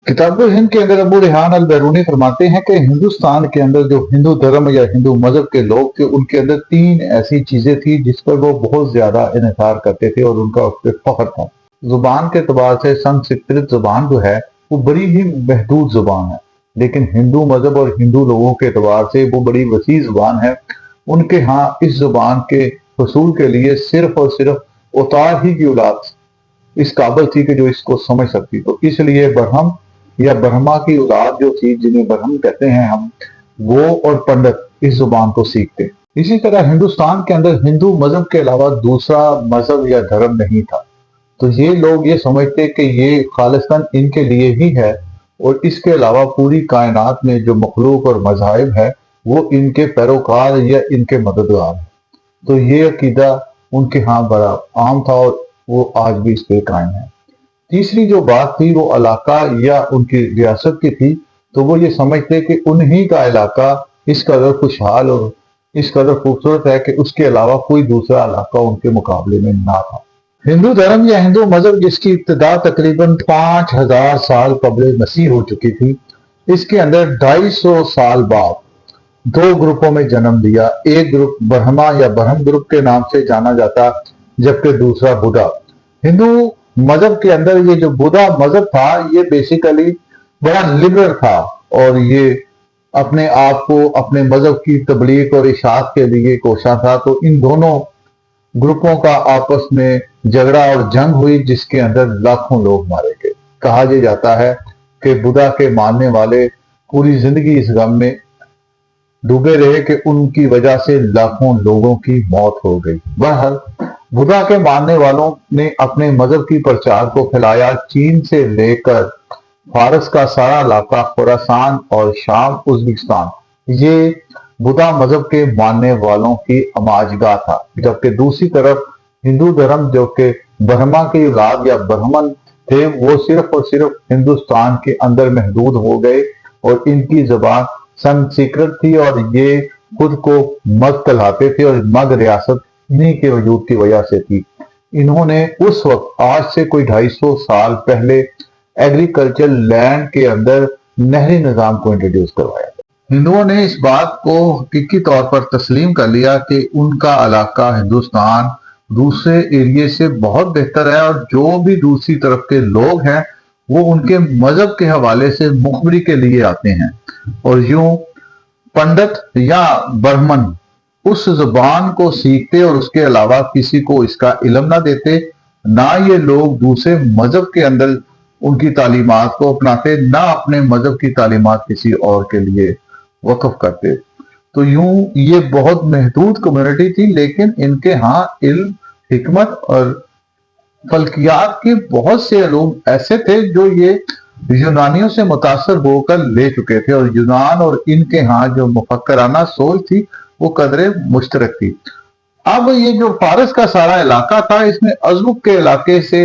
किताब हिंद के अंदर अबू रेहान अल बैरूनी फरमाते हैं कि हिंदुस्तान के अंदर जो हिंदू धर्म या हिंदू मजहब के लोग थे उनके अंदर तीन ऐसी चीजें थी जिस पर वो बहुत ज्यादा इन्हिसार करते थे और उनका उस पर फख्र था। जुबान के अतबार से संस्कृत जुबान जो है वो बड़ी ही महदूद जुबान है, लेकिन हिंदू मजहब और हिंदू लोगों के अतबार से वो बड़ी वसी जुबान है। उनके यहाँ इस जुबान के हसूल के लिए सिर्फ और सिर्फ उतार ही की औलाद इस काबिल थी कि जो इसको समझ सकती। तो इसलिए बरहम या ब्रह्मा की औलाद जो थी, जिन्हें ब्रह्म कहते हैं हम, वो और पंडित इस जुबान को सीखते। इसी तरह हिंदुस्तान के अंदर हिंदू मजहब के अलावा दूसरा मजहब या धर्म नहीं था, तो ये लोग ये समझते कि ये खालिस्तान इनके लिए ही है और इसके अलावा पूरी कायनात में जो मखलूक और मज़ाहिब है वो इनके पैरोकार या इनके मददगार है। तो ये अकीदा उनके यहाँ बड़ा आम था और वो आज भी इस पे कायम है। तीसरी जो बात थी वो इलाका या उनकी रियासत की थी, तो वो ये समझते कि उन्हीं का इलाका इस कदर खुशहाल और इस कदर खूबसूरत है कि उसके अलावा कोई दूसरा इलाका उनके मुकाबले में ना था। हिंदू धर्म या हिंदू मजहब जिसकी इब्तिदा तकरीबन 5000 साल कबल मसीह हो चुकी थी, इसके अंदर 250 साल बाद दो ग्रुपों में जन्म लिया। एक ग्रुप ब्रह्मा या ब्रह्म ग्रुप के नाम से जाना जाता, जबकि दूसरा बुद्धा। हिंदू मजहब के अंदर ये जो बुद्धा मजहब था ये बेसिकली बड़ा लिबरल था और ये अपने आप को अपने मजहब की तबलीग और इशाअत के लिए कोशा था। तो इन दोनों ग्रुपों का आपस में झगड़ा और जंग हुई जिसके अंदर लाखों लोग मारे गए। कहा यह जाता है कि बुद्धा के मानने वाले पूरी जिंदगी इस गम में डूबे रहे कि उनकी वजह से लाखों लोगों की मौत हो गई। बहरहाल बुद्धा के मानने वालों ने अपने मजहब की प्रचार को फैलाया। चीन से लेकर फारस का सारा इलाका, खुरासान और शाम, उज़्बेकिस्तान, ये बुद्धा मजहब के मानने वालों की अमाजगाह था। जबकि दूसरी तरफ हिंदू धर्म जो कि ब्रह्मा की औलाद या ब्राह्मण थे वो सिर्फ और सिर्फ हिंदुस्तान के अंदर महदूद हो गए और इनकी जबान संस्कृत थी और ये खुद को मग कहलाते थे और मग रियासत इन्हीं के वजूद की वजह से थी। इन्होंने उस वक्त आज से कोई 250 साल पहले एग्रीकल्चर लैंड के अंदर नहरी निजाम को इंट्रोड्यूस करवाया। हिंदुओं ने इस बात को हकीकी तौर पर तस्लीम कर लिया कि उनका इलाका हिंदुस्तान दूसरे एरिए से बहुत बेहतर है और जो भी दूसरी तरफ के लोग हैं वो उनके मजहब के हवाले से मुखबरी के लिए आते हैं और यूं पंडित या ब्राह्मण उस जुबान को सीखते और उसके अलावा किसी को इसका इल्म ना देते। ना ये लोग दूसरे मजहब के अंदर उनकी तालीमात को अपनाते, ना अपने मजहब की तालीमात किसी और के लिए वक्फ करते। तो यूं ये बहुत महदूद कम्युनिटी थी, लेकिन इनके यहाँ इल्म, हिकमत और फल्कियात के बहुत से लोग ऐसे थे जो ये यूनानियों से मुतासर होकर ले चुके थे और यूनान और इनके यहाँ जो मुफक्कराना सोच थी वो कदरे मुश्तरक थी। अब ये जो फारस का सारा इलाका था इसमें अज़बुक के इलाके से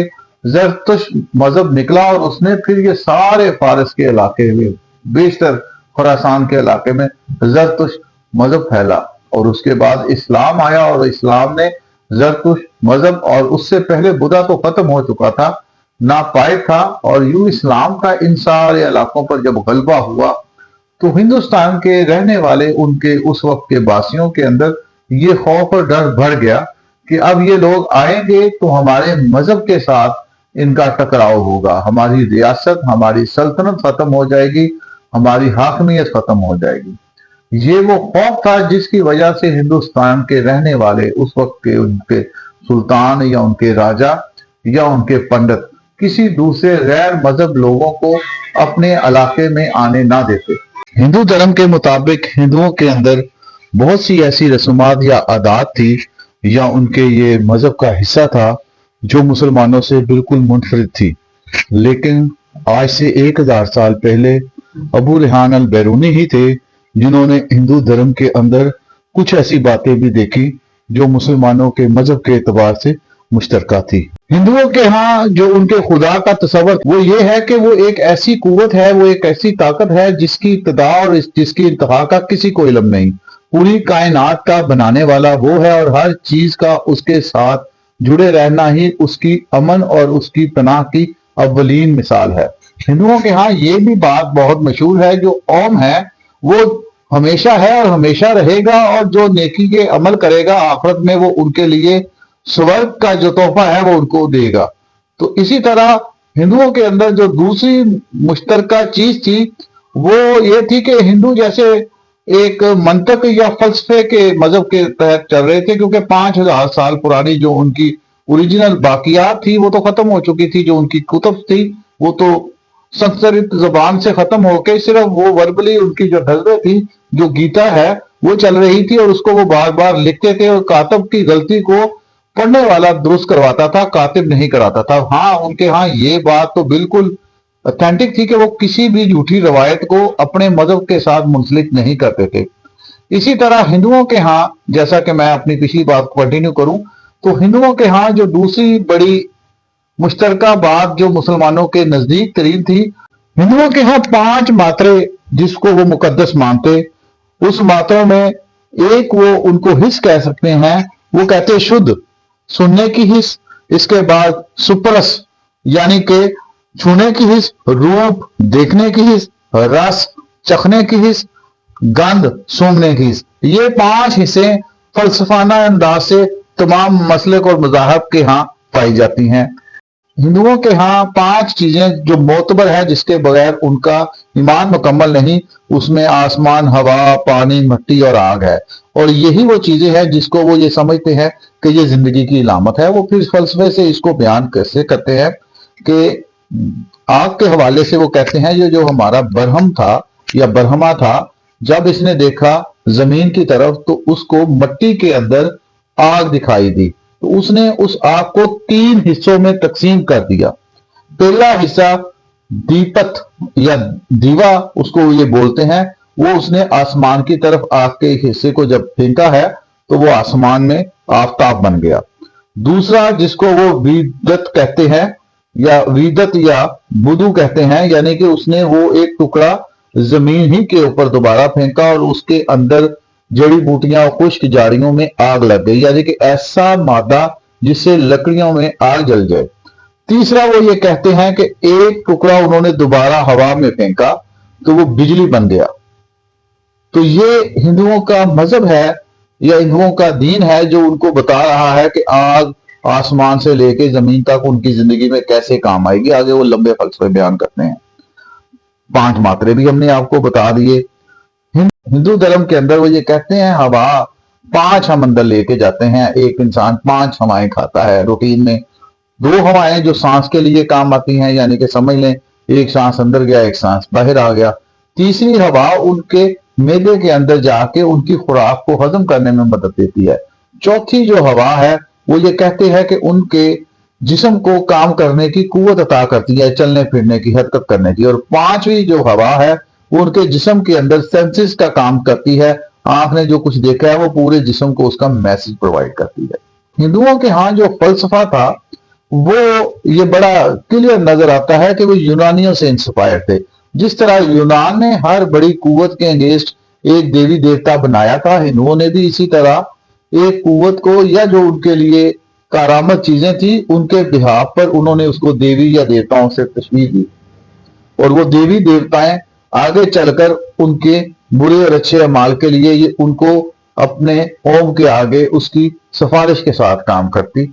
ज़रतुश मजहब निकला और उसने फिर ये सारे फारस के इलाके में, बेशतर खुरासान के इलाके में ज़रतुश मजहब फैला और उसके बाद इस्लाम आया और इस्लाम ने ज़रतुश मजहब, और उससे पहले बुद्धा तो खत्म हो चुका था, नापायद था, और यूं इस्लाम का इन सारे इलाकों पर जब गलबा हुआ तो हिंदुस्तान के रहने वाले उनके उस वक्त के बासियों के अंदर ये खौफ और डर भर गया कि अब ये लोग आएंगे तो हमारे मजहब के साथ इनका टकराव होगा, हमारी रियासत, हमारी सल्तनत खत्म हो जाएगी, हमारी हाकमियत खत्म हो जाएगी। ये वो खौफ था जिसकी वजह से हिंदुस्तान के रहने वाले उस वक्त के उनके सुल्तान या उनके राजा या उनके पंडित किसी दूसरे गैर मजहब लोगों को अपने इलाके में आने ना देते। हिंदू धर्म के मुताबिक हिंदुओं के अंदर बहुत सी ऐसी रस्मात या आदात थी या उनके ये मजहब का हिस्सा था जो मुसलमानों से बिल्कुल मुनफरिद थी। लेकिन आज से 1000 साल पहले अबू रेहान अल बैरूनी ही थे जिन्होंने हिंदू धर्म के अंदर कुछ ऐसी बातें भी देखी जो मुसलमानों के मजहब के एतबार से मुश्तरका थी। हिंदुओं के यहाँ जो उनके खुदा का तस्वर वो ये है कि वो एक ऐसी कुव्वत है, वो एक ऐसी ताकत है जिसकी इब्तिदा और जिसकी इंतहा का किसी को इल्म नहीं। पूरी कायनात का बनाने वाला वो है और हर चीज का उसके साथ जुड़े रहना ही उसकी अमन और उसकी पनाह की अव्वलीन मिसाल है। हिंदुओं के यहाँ ये भी बात बहुत मशहूर है, जो ओम है वो हमेशा है और हमेशा रहेगा, और जो नेकी के अमल करेगा आखिरत में वो उनके लिए स्वर्ग का जो तोहफा है वो उनको देगा। तो इसी तरह हिंदुओं के अंदर जो दूसरी मुश्तरका चीज थी वो ये थी कि हिंदू जैसे एक मंतक या फलसफे के मजहब के तहत चल रहे थे, क्योंकि 5,000 साल पुरानी जो उनकी ओरिजिनल बाकियात थी वो तो खत्म हो चुकी थी, जो उनकी कुतुब थी वो तो संस्कृत जबान से खत्म होके सिर्फ वो वर्बली उनकी जो नजरें थी, जो गीता है वो चल रही थी, और उसको वो बार बार लिखते थे, और कातब की गलती को पढ़ने वाला दुरुस्त करवाता था, कातिब नहीं कराता था। हाँ, उनके यहाँ ये बात तो बिल्कुल ऑथेंटिक थी कि वो किसी भी झूठी रवायत को अपने मजहब के साथ मुंसलिक नहीं करते थे। इसी तरह हिंदुओं के यहाँ, जैसा कि मैं अपनी पिछली बात कंटिन्यू करूं, तो हिंदुओं के यहाँ जो दूसरी बड़ी मुश्तरका बात जो मुसलमानों के नजदीक तरीन थी, हिंदुओं के यहाँ 5 मात्रे जिसको वो मुकद्दस मानते, उस मात्रों में एक वो उनको हिस्स कह सकते हैं, वो कहते शुद्ध, सुनने की हिस्स, इसके बाद सुपरस यानी के छूने की हिस्स, रूप देखने की हिस्स, रस चखने की हिस्स, गंध सूंघने की हिस्स। ये 5 हिस्से फलसफाना अंदाज से तमाम मसलक और मज़ाहब के यहाँ पाई जाती हैं। हिंदुओं के यहाँ 5 चीजें जो मोतबर है, जिसके बगैर उनका ईमान मुकम्मल नहीं, उसमें आसमान, हवा, पानी, मिट्टी और आग है। और यही वो चीजें हैं जिसको वो ये समझते हैं कि ये जिंदगी की इलामत है। वो फिर फलसफे से इसको बयान कैसे करते हैं कि आग के हवाले से वो कहते हैं ये जो हमारा बरहम था या बरहमा था, जब इसने देखा जमीन की तरफ तो उसको मिट्टी के अंदर आग दिखाई दी, तो उसने उस आग को 3 हिस्सों में तकसीम कर दिया। पहला हिस्सा दीपक या दीवा उसको ये बोलते हैं, वो उसने आसमान की तरफ आग के एक हिस्से को जब फेंका है तो वो आसमान में आफताब बन गया। दूसरा जिसको वो वीदत कहते हैं या वीदत या बुदू कहते हैं, यानी कि उसने वो एक टुकड़ा जमीन ही के ऊपर दोबारा फेंका और उसके अंदर जड़ी बूटियां और खुश्क झाड़ियों में आग लग गई, यानी कि ऐसा मादा जिससे लकड़ियों में आग जल जाए। तीसरा वो ये कहते हैं कि एक टुकड़ा उन्होंने दोबारा हवा में फेंका तो वो बिजली बन गया। तो ये हिंदुओं का मजहब है या हिंदुओं का दीन है जो उनको बता रहा है कि आग आसमान से लेके जमीन तक उनकी जिंदगी में कैसे काम आएगी। आगे वो लंबे फलसफे बयान करते हैं। 5 मात्रे भी हमने आपको बता दिए। हिंदू धर्म के अंदर वो ये कहते हैं हवा 5 हम अंदर लेके जाते हैं। एक इंसान 5 हवाएं खाता है रूटीन में। 2 हवाएं जो सांस के लिए काम आती हैं, यानी कि समझ लें एक सांस अंदर गया एक सांस बाहर आ गया। तीसरी हवा उनके मेदे के अंदर जाके उनकी खुराक को हजम करने में मदद देती है। चौथी जो हवा है वो ये कहते हैं कि उनके जिस्म को काम करने की कुव्वत अता करती है, चलने फिरने की, हरकत करने की। और 5वीं जो हवा है वो उनके जिस्म के अंदर सेंसेस का काम करती है। आंख ने जो कुछ देखा है वो पूरे जिस्म को उसका मैसेज प्रोवाइड करती है। हिंदुओं के यहाँ जो फलसफा था वो ये बड़ा क्लियर नजर आता है कि वो यूनानियों से इंस्पायर थे। जिस तरह यूनान ने हर बड़ी कुव्वत के अगेंस्ट एक देवी देवता बनाया था, हिंदुओं ने भी इसी तरह एक कुव्वत को या जो उनके लिए कारामत चीजें थी उनके बिहाफ पर उन्होंने उसको देवी या देवताओं से तशबीह दी, और वो देवी देवताएं आगे चलकर उनके बुरे और अच्छे अमाल के लिए ये उनको अपने ओम के आगे उसकी सिफारिश के साथ काम करती।